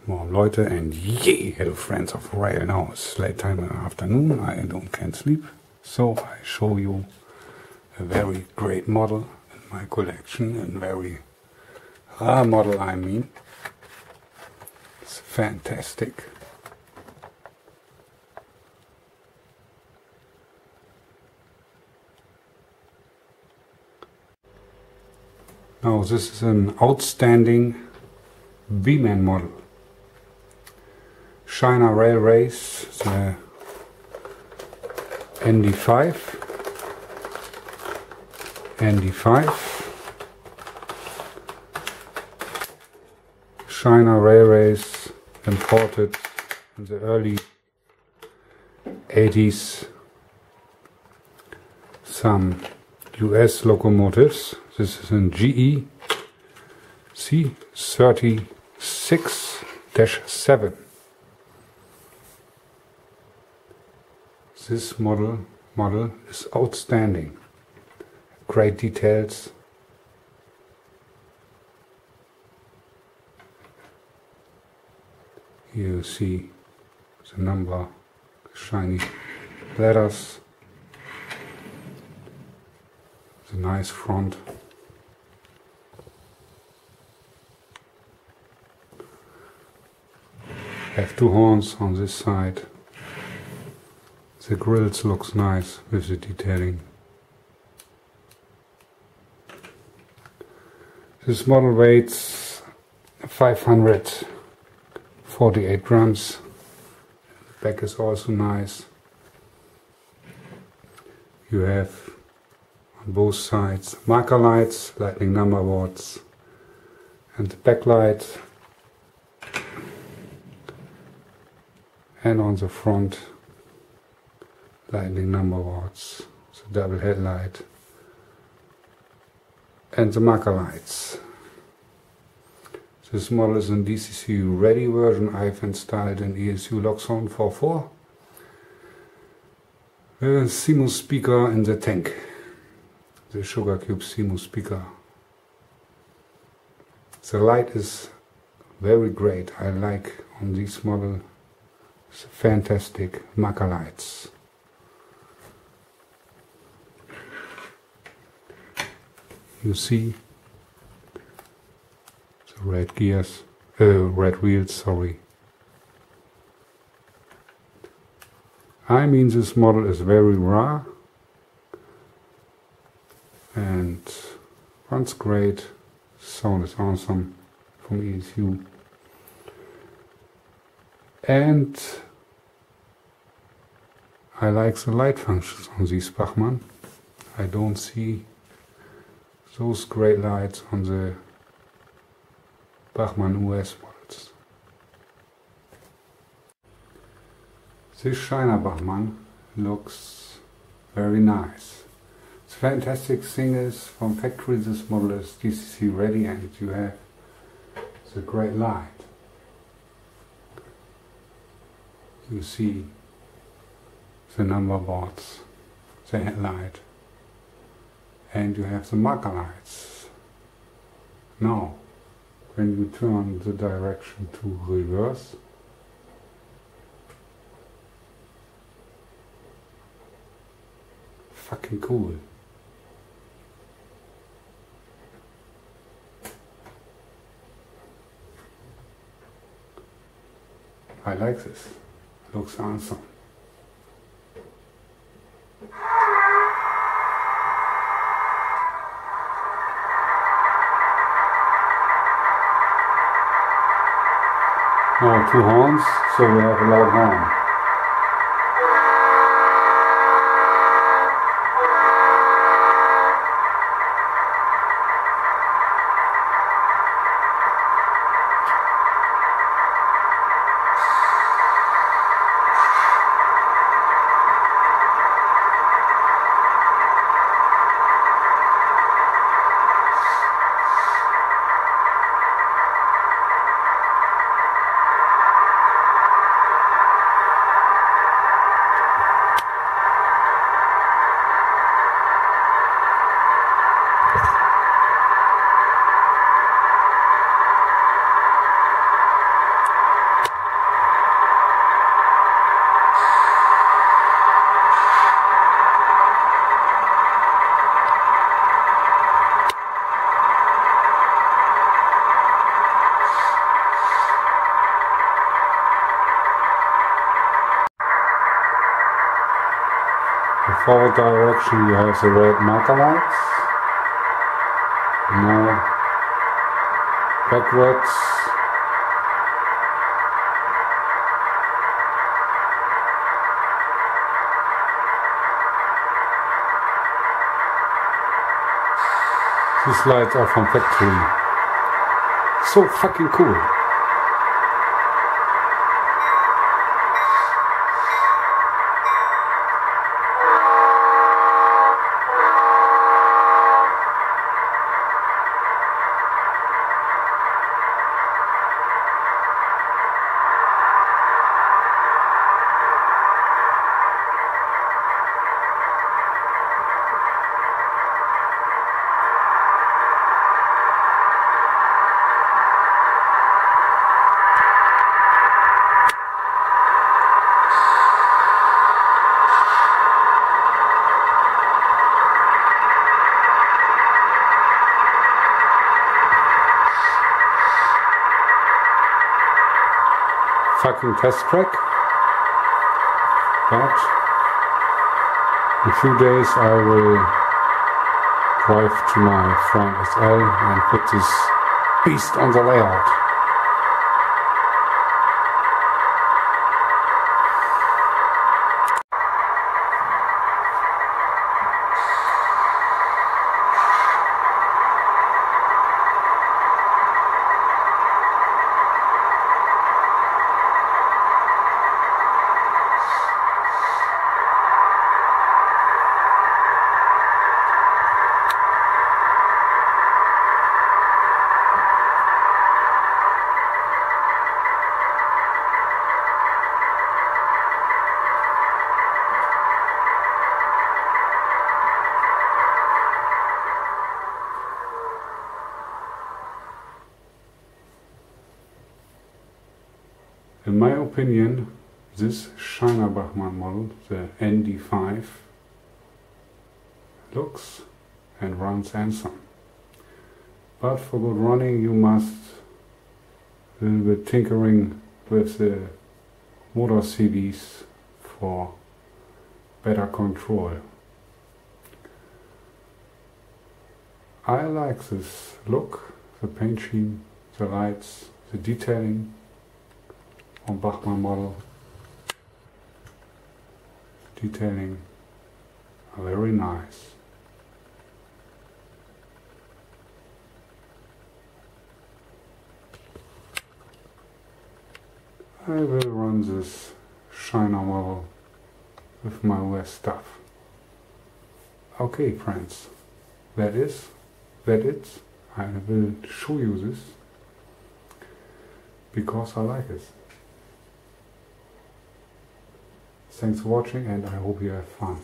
Morgen Leute, and yay, hello friends of rail. Now it's late time in the afternoon, I can't sleep, so I show you a very great model in my collection, a very rare model I mean. It's fantastic. Now this is an outstanding Bachmann model. China Railways, the ND5. China Railways imported in the early 80s some US locomotives. This is a GE C36-Dash7. This model is outstanding. Great details. Here you see the number, shiny letters, the nice front. Have two horns on this side. The grills looks nice with the detailing. This model weighs 548 grams. The back is also nice. You have on both sides marker lights, lightning number boards, and the backlight. And on the front, lightning number boards, the double headlight, and the marker lights. This model is in DCC ready version. I've installed an ESU LokSound 4.4 with a CMOS speaker in the tank, the Sugar Cube CMOS speaker. The light is very great. I like on this model fantastic marker lights. You see the red gears, red wheels, sorry. I mean, this model is very rare and runs great. Sound is awesome from ESU. And I like the light functions on these Bachmann. I don't see those great lights on the Bachmann US models. This China Bachmann looks very nice. The fantastic thing is, from factory this model is DCC ready and you have the great light. You see the number boards, the headlight, and you have the marker lights. Now, when you turn the direction to reverse, fucking cool. I like this. Looks awesome. Now two horns, so we have a loud horn. forward direction you have the red marker lights. Now backwards these lights are from factory. So fucking cool. Fucking test track, but in a few days I will drive to my friend SL and put this beast on the layout. In my opinion, this China Bachmann model, the ND5, looks and runs handsome. But for good running you must a little bit tinkering with the motor CDs for better control. I like this look, the paint scheme, the lights, the detailing on Bachmann model. Detailing are very nice. I will run this China model with my West stuff. Okay friends, that it. I will show you this because I like it. Thanks for watching and I hope you have fun.